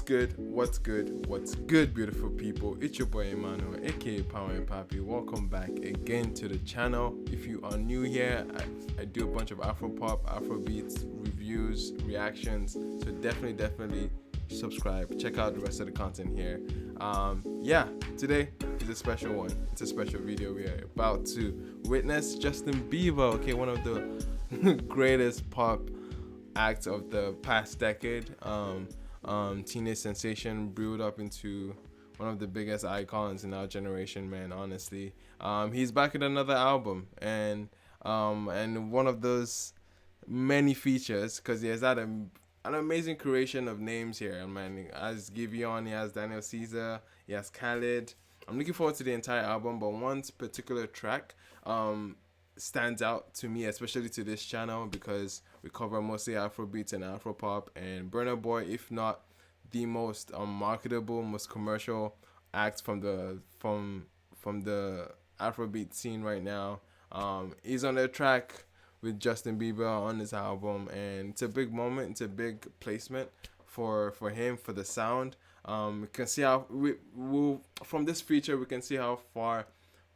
good? What's good? What's good, beautiful people? It's your boy Emmanuel, aka palmwinepapi. Welcome back again to the channel. If you are new here, I do a bunch of Afropop, Afrobeats, reviews, reactions. So definitely subscribe. Check out the rest of the content here. Today is a special one. It's a special video. We are about to witness Justin Bieber. Okay, one of the greatest pop acts of the past decade. Teenage sensation brewed up into one of the biggest icons in our generation, man. Honestly, he's back with another album, and one of those many features, because he has had an amazing creation of names here, man. He has Giveon, he has Daniel Caesar, he has Khaled. I'm looking forward to the entire album, but one particular track stands out to me, especially to this channel, because we cover mostly Afrobeats and Afropop, and Burna Boy, if not the most marketable, most commercial act from the Afrobeat scene right now, is on the track with Justin Bieber on his album, and it's a big moment. It's a big placement for him, for the sound. We can see how from this feature we can see how far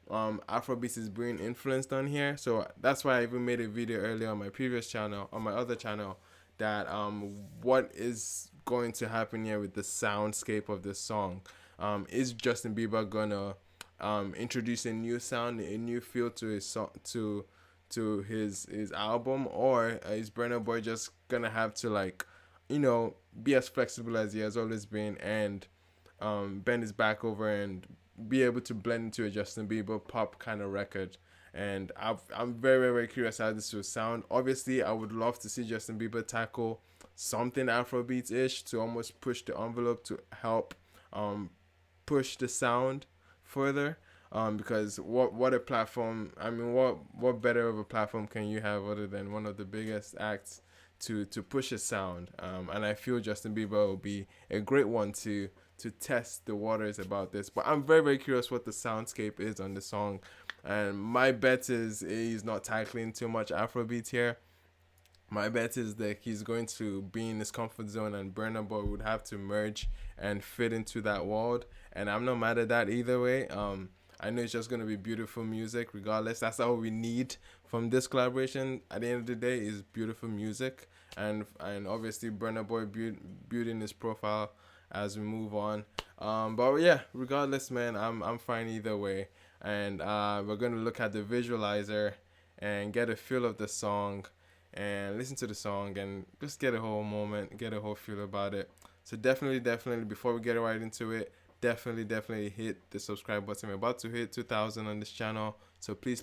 Afrobeats is being influenced on here. So that's why I even made a video earlier on my previous channel, on my other channel, that what is going to happen here with the soundscape of this song. Is Justin Bieber gonna introduce a new sound, a new feel to his song, to his album, or is Burna Boy just gonna have to, like, be as flexible as he has always been, and bend his back over and be able to blend into a Justin Bieber pop kind of record? And I'm very curious how this will sound. Obviously, I would love to see Justin Bieber tackle something Afrobeats-ish to almost push the envelope, to help push the sound further. Because what a platform, I mean, what better of a platform can you have other than one of the biggest acts to push a sound? And I feel Justin Bieber will be a great one to test the waters about this. But I'm very curious what the soundscape is on the song, and my bet is he's not tackling too much Afrobeat here. My bet is that he's going to be in his comfort zone, and Burna Boy would have to merge and fit into that world, and I'm not mad at that either way. I know it's just going to be beautiful music regardless. That's all we need from this collaboration at the end of the day, is beautiful music, and obviously Burna Boy building his profile as we move on. But yeah, regardless, man, I'm fine either way. And we're going to look at the visualizer and get a feel of the song, and listen to the song, and just get a whole moment, get a whole feel about it. So definitely, before we get right into it, definitely hit the subscribe button. We're about to hit 2,000 on this channel, so please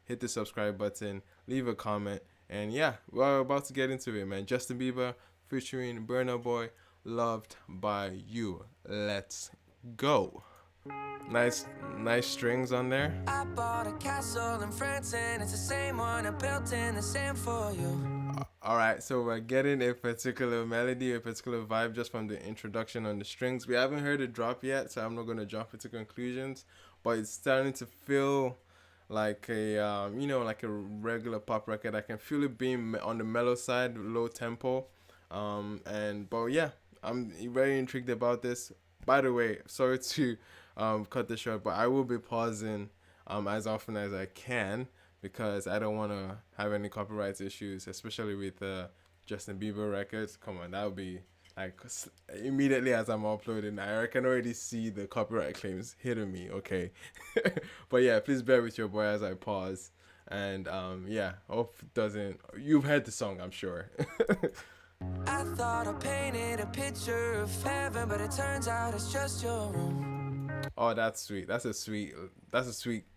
hit the subscribe button, leave a comment, and yeah, we're about to get into it, man. Justin Bieber featuring Burna Boy, Loved by You. Let's go. Nice strings on there. I bought a castle in France, and it's the same one I built in the sand for you. Alright, so we're getting a particular melody, a particular vibe just from the introduction on the strings. We haven't heard it drop yet, so I'm not going to jump into conclusions, but it's starting to feel like a like a regular pop record. I can feel it being on the mellow side, low tempo, but yeah, I'm very intrigued about this. By the way, sorry to cut this short, but I will be pausing as often as I can, because I don't want to have any copyright issues, especially with Justin Bieber records. Come on, that would be like immediately as I'm uploading, I can already see the copyright claims hitting me. Okay. But yeah, please bear with your boy as I pause, and hope it doesn't. You've heard the song, I'm sure. I thought I painted a picture of heaven, but it turns out it's just your room. Oh, that's sweet. That's a sweet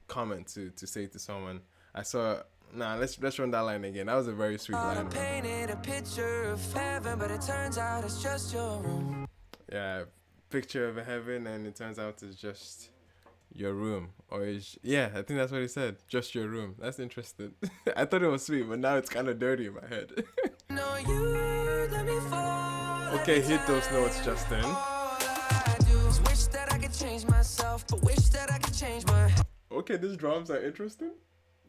comment to say to someone. I saw. Nah, let's run that line again. That was a very sweet line. I painted a picture of heaven, but it turns out it's just your room. Yeah, picture of heaven, and it turns out it's just your room. Or I think that's what he said. Just your room. That's interesting. I thought it was sweet, but now it's kind of dirty in my head. No, you let me fall. Okay, hit those notes, Justin. Wish that I could change myself, but wish that I could change my. Okay, these drums are interesting.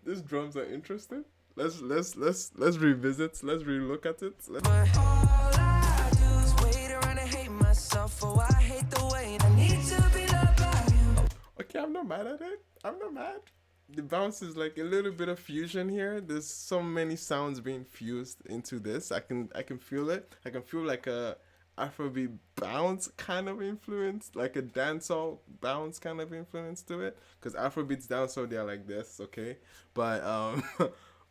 Let's revisit. Let's relook at it. All I do is wait around and hate myself. Okay, I'm not mad at it. I'm not mad. The bounce is like a little bit of fusion here. There's so many sounds being fused into this. I can feel it. I can feel like a Afrobeat bounce kind of influence, like a dancehall bounce kind of influence to it. Cause Afrobeats dancehall they're like this, okay. But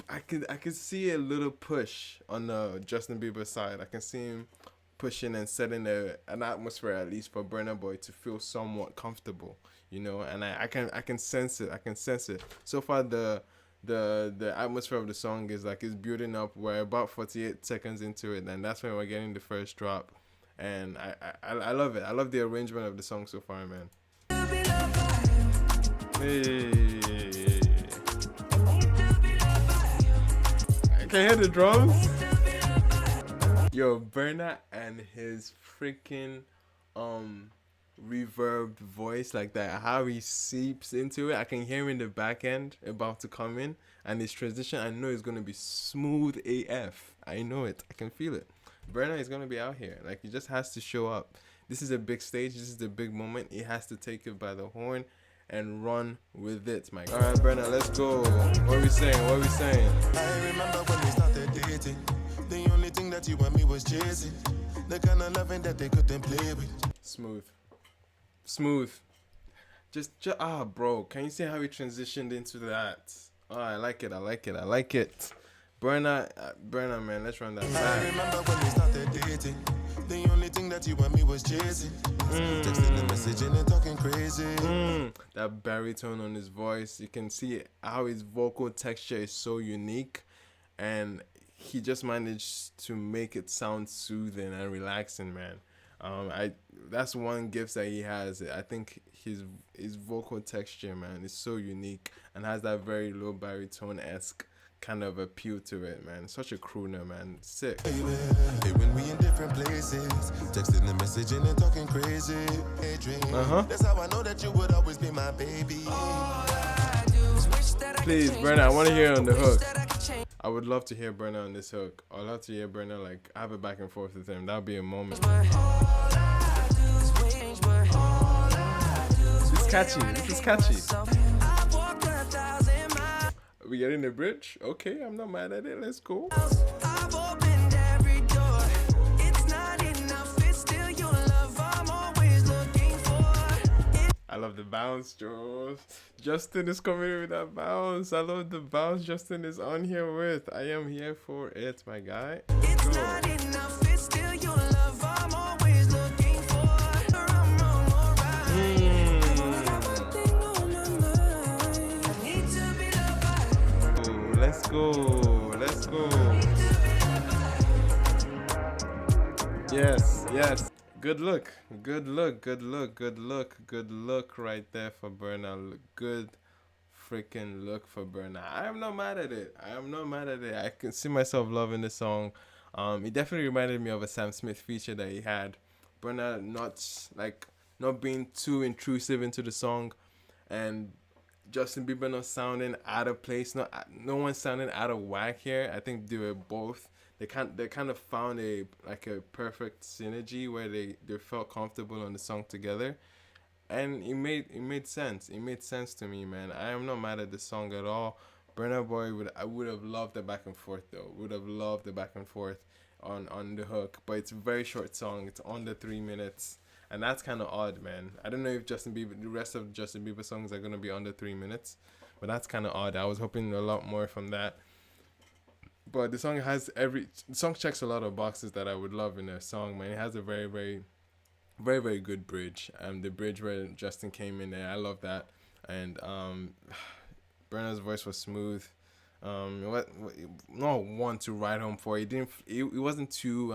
I can see a little push on the Justin Bieber side. I can see him pushing and setting an atmosphere at least for Burna Boy to feel somewhat comfortable, and I can sense it. I can sense it. So far the atmosphere of the song is like it's building up. We're about 48 seconds into it, and that's when we're getting the first drop. And I love it. I love the arrangement of the song so far, man. Hey. I can hear the drums. Yo, Burna and his freaking reverbed voice like that, how he seeps into it. I can hear him in the back end about to come in, and his transition I know is gonna be smooth AF. I know it. I can feel it. Burna is gonna be out here. Like, he just has to show up. This is a big stage. This is the big moment. He has to take it by the horn and run with it, my God. All right, Burna, let's go. What are we saying? What are we saying? I remember when we started dating. The only thing that you and me was chasing. The kind of loving that they couldn't play with. Smooth. Just bro, can you see how he transitioned into that? Oh, I like it. Burna, man, let's run that back. I remember when we started dating. The only thing that you and me was chasing. Texting the message and talking crazy. That baritone on his voice, you can see how his vocal texture is so unique, and he just managed to make it sound soothing and relaxing, man. That's one gift that he has. I think his vocal texture, man, is so unique and has that very low baritone-esque kind of appeal to it, man. Such a crooner, man. Sick. Hey, when we in different places, texting the message and talking crazy. That's how I know that you would always be my baby. Please, Burna, I want to hear on the hook. I would love to hear Burna on this hook. I'd love to hear Burna like have a back and forth with him. That would be a moment. This is catchy. We getting the bridge? Okay, I'm not mad at it. Let's go. I love the bounce, Joe. Justin is coming in with that bounce. I love the bounce Justin is on here with. I am here for it, my guy. It's not enough, it's still your love I'm always looking for. Let's go. Yes. Good look right there for Burna. Good freaking look for Burna. I am not mad at it. I can see myself loving the song. It definitely reminded me of a Sam Smith feature that he had. Burna not being too intrusive into the song, and Justin Bieber not sounding out of place. No one sounding out of whack here. I think they were both. They kind of found a perfect synergy where they felt comfortable on the song together, and it made sense. It made sense to me, man. I am not mad at the song at all. Burna Boy I would have loved the back and forth though. Would have loved the back and forth on the hook, but it's a very short song. It's under 3 minutes. And that's kind of odd, man. I don't know if the rest of Justin Bieber songs are going to be under 3 minutes. But that's kind of odd. I was hoping a lot more from that. But the song checks a lot of boxes that I would love in a song, man. It has a very, very, very, very good bridge. The bridge where Justin came in there, I love that. And Burna's voice was smooth. Not one to write home for. It wasn't too...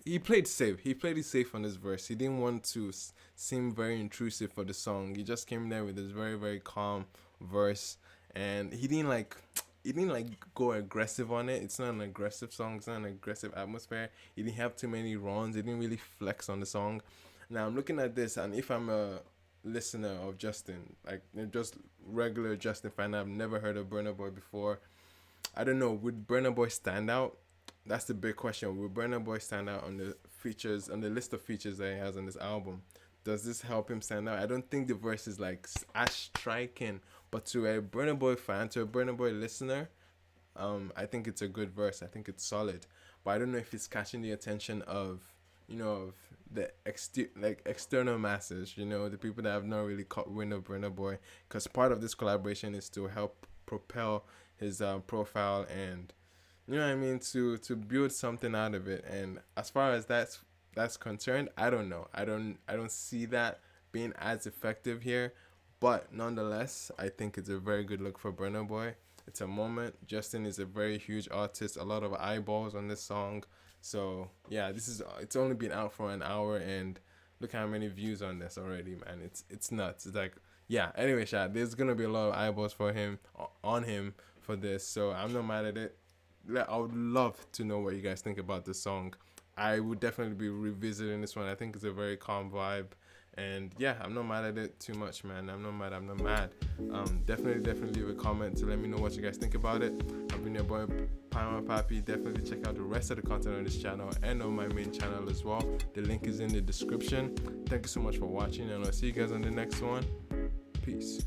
he played safe. He played it safe on his verse. He didn't want to seem very intrusive for the song. He just came there with his very, very calm verse, and he didn't go aggressive on it. It's not an aggressive song. It's not an aggressive atmosphere. He didn't have too many runs. He didn't really flex on the song. Now I'm looking at this, and if I'm a listener of Justin, like just regular Justin fan, I've never heard of Burna Boy before. I don't know. Would Burna Boy stand out that's the big question. Will Burna Boy stand out on the features, on the list of features that he has on this album? Does this help him stand out? I don't think the verse is like as striking, but to a Burna Boy fan, to a Burna Boy listener, I think it's a good verse. I think it's solid, but I don't know if it's catching the attention of, of the external masses. The people that have not really caught wind of Burna Boy, because part of this collaboration is to help propel his profile, and you know what I mean, to build something out of it. And as far as that's concerned, I don't know. I don't see that being as effective here, but nonetheless, I think it's a very good look for Burna Boy. It's a moment. Justin is a very huge artist. A lot of eyeballs on this song. So yeah, it's only been out for an hour, and look how many views on this already, man. It's nuts. It's like, yeah. Anyway, Shad, there's gonna be a lot of eyeballs for him on him for this. So I'm not mad at it. I would love to know what you guys think about this song. I would definitely be revisiting this one. I think it's a very calm vibe. And yeah, I'm not mad at it too much, man. I'm not mad. Definitely leave a comment to let me know what you guys think about it. I've been your boy, palmwinepapi. Definitely check out the rest of the content on this channel and on my main channel as well. The link is in the description. Thank you so much for watching, and I'll see you guys on the next one. Peace.